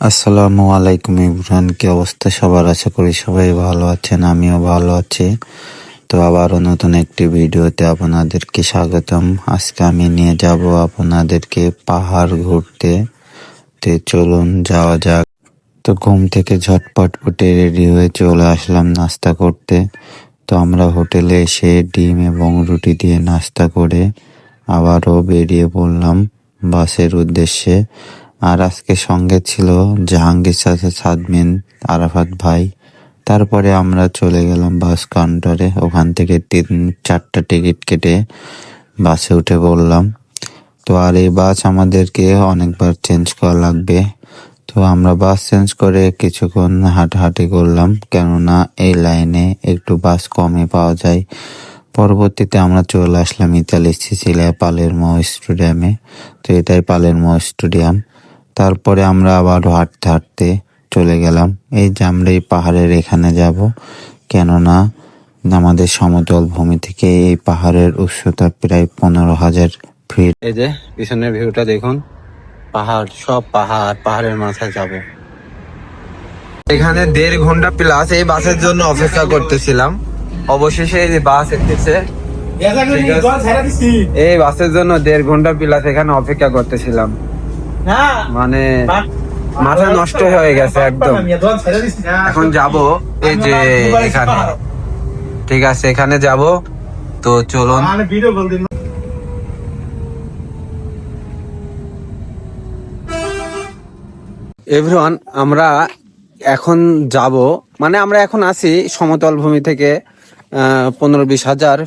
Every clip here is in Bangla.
আসসালামু আলাইকুম ইমরান, কি অবস্থা সবার? আশা করি সবাই ভালো আছেন, আমিও ভালো আছি। তো আবারও নতুন একটি ভিডিওতে আপনাদেরকে স্বাগতম। আজকে আমি নিয়ে যাব আপনাদেরকে পাহাড় ঘুরতে। তো চলুন যাওয়া যাক। তো ঘুম থেকে ঝটপট উঠে রেডি হয়ে চলে আসলাম নাস্তা করতে। তো আমরা হোটেলে এসে ডিম এবং রুটি দিয়ে নাস্তা করে আবারও বেরিয়ে পড়লাম বাসের উদ্দেশ্যে। আর আজকে সঙ্গে ছিল জাহাঙ্গীর চাচা, সাদমিন, আরাফাত ভাই। তারপরে আমরা চলে গেলাম বাস কাউন্টারে, ওখান থেকে 3-4টা টিকিট কেটে বাসে উঠে পড়লাম। তো আর এই বাস আমাদেরকে অনেকবার চেঞ্জ করা লাগবে। তো আমরা বাস চেঞ্জ করে কিছুক্ষণ হাঁটাহাঁটি করলাম, কেননা এই লাইনে একটু বাস কমে পাওয়া যায়। পরবর্তীতে আমরা চলে আসলাম ইতালি সিসিলিয়া পালেরমো স্টেডিয়ামে। তো এটাই পালেরমো স্টেডিয়াম। তারপরে আমরা আবার হাঁটতে হাঁটতে চলে গেলাম, এই যে আমরা এই পাহাড়ের এখানে যাব, কেননা আমাদের সমতল ভূমি থেকে এই পাহাড়ের উচ্চতা প্রায় 15,000 ফিট। এই যে পিছনের ভিউটা দেখুন, পাহাড়, সব পাহাড়, পাহাড়ের মাথায় যাব। এখানে 1.5 ঘন্টা প্লাস এই বাসের জন্য অপেক্ষা করতেছিলাম। অবশেষে এই যে বাস এসেছে। এই বাসের জন্য 1.5 ঘন্টা প্লাস এখানে অপেক্ষা করতেছিলাম, মানে মাথা নষ্ট হয়ে গেছে একদম। এখন যাব এই যে এখানে, ঠিক আছে এখানে যাব। তো চলুন। এভরিওয়ান, আমরা এখন যাব, মানে আমরা এখন আছি সমতল ভূমি থেকে 15-20 হাজার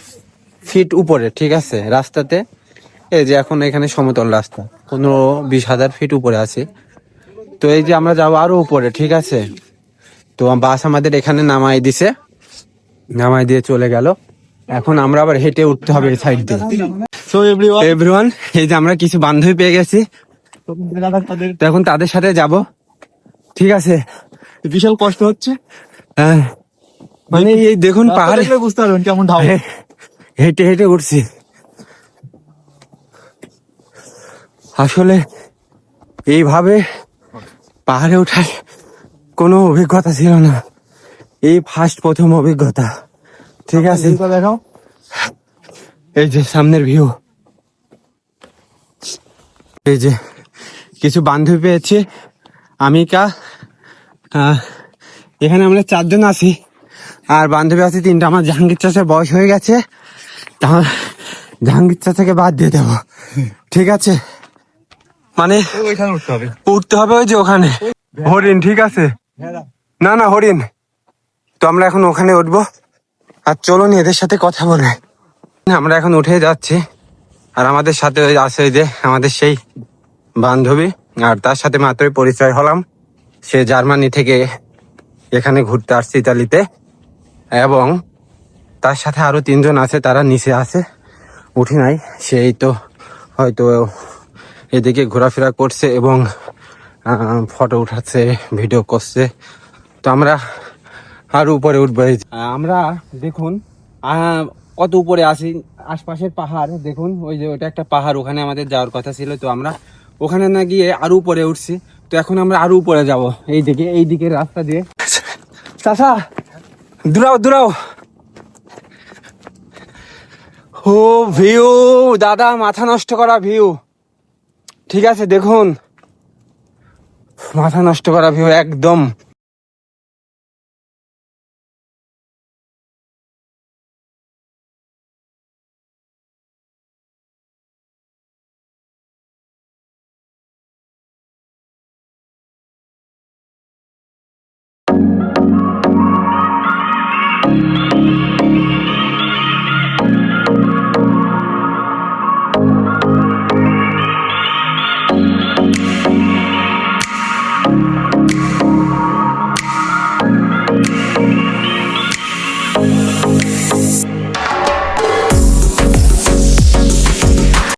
ফিট উপরে, ঠিক আছে রাস্তাতে। এই যে এখন এখানে সমতল রাস্তা, 15-20 হাজার ফিট উপরে আছি। তো এই যে আমরা যাবো আরো উপরে, ঠিক আছে। তো বাস আমাদের এখানে নামাই দিছে, নামাই দিয়ে চলে গেল। এখন আমরা আবার হেঁটে উঠতে হবে এই সাইড দিয়ে। এভরিওয়ান, এই যে আমরা কিছু বান্ধবী পেয়ে গেছি, তো এখন তাদের সাথে যাব, ঠিক আছে। বিশাল কষ্ট হচ্ছে, হ্যাঁ, মানে এই দেখুন পাহাড়ে বুঝতে পারবেন কেমন ঢাল। হেঁটে হেঁটে উঠছি। আসলে এইভাবে পাহাড়ে ওঠার কোনো অভিজ্ঞতা ছিল না, এই প্রথম অভিজ্ঞতা, ঠিক আছে। দেখাও, এই যে সামনের ভিউ, এই যে কিছু বান্ধবী পেয়েছি, আমিকা, এখানে আমরা 4 জন আছি, আর বান্ধবী আছে 3টা। আমার জাহাঙ্গীর চাচার বয়স হয়ে গেছে, তাহলে জাহাঙ্গীর চাচাকে বাদ দিয়ে দেবো, ঠিক আছে। মানে ওইখানে উঠতে হবে। উঠতে হবে ওই যে ওখানে হরিণ, ঠিক আছে। না না হরিণ, তো আমরা এখন ওখানে উঠবো। আর চলুন এদের সাথে কথা বলে। আমরা এখন উঠে যাচ্ছি, আর আমাদের সাথে আছে ওই যে আমাদের সেই বান্ধবী, আর তার সাথে মাত্রই পরিচয় হলাম। সে জার্মানি থেকে এখানে ঘুরতে আসছে, ইতালিতে। এবং তার সাথে আরো 3 জন আছে, তারা নিচে আছে, উঠি নাই। সেই তো হয়তো এদিকে ঘোরাফেরা করছে এবং ফটো উঠাচ্ছে, ভিডিও করছে। তো আমরা আরো উপরে উঠবো। আমরা দেখুন কত উপরে আছি, আশপাশের পাহাড় দেখুন। ওই যে ওটা একটা পাহাড়, ওখানে আমাদের যাওয়ার কথা ছিল, তো আমরা ওখানে না গিয়ে আরো উপরে উঠছি। তো এখন আমরা আরো উপরে যাব, এই দিকে রাস্তা দিয়ে। চাচা দূরাও দূরাও। ও ভিউ দাদা, মাথা নষ্ট করা ভিউ, ঠিক আছে দেখুন, মাথা নষ্ট করা ভিউ একদম।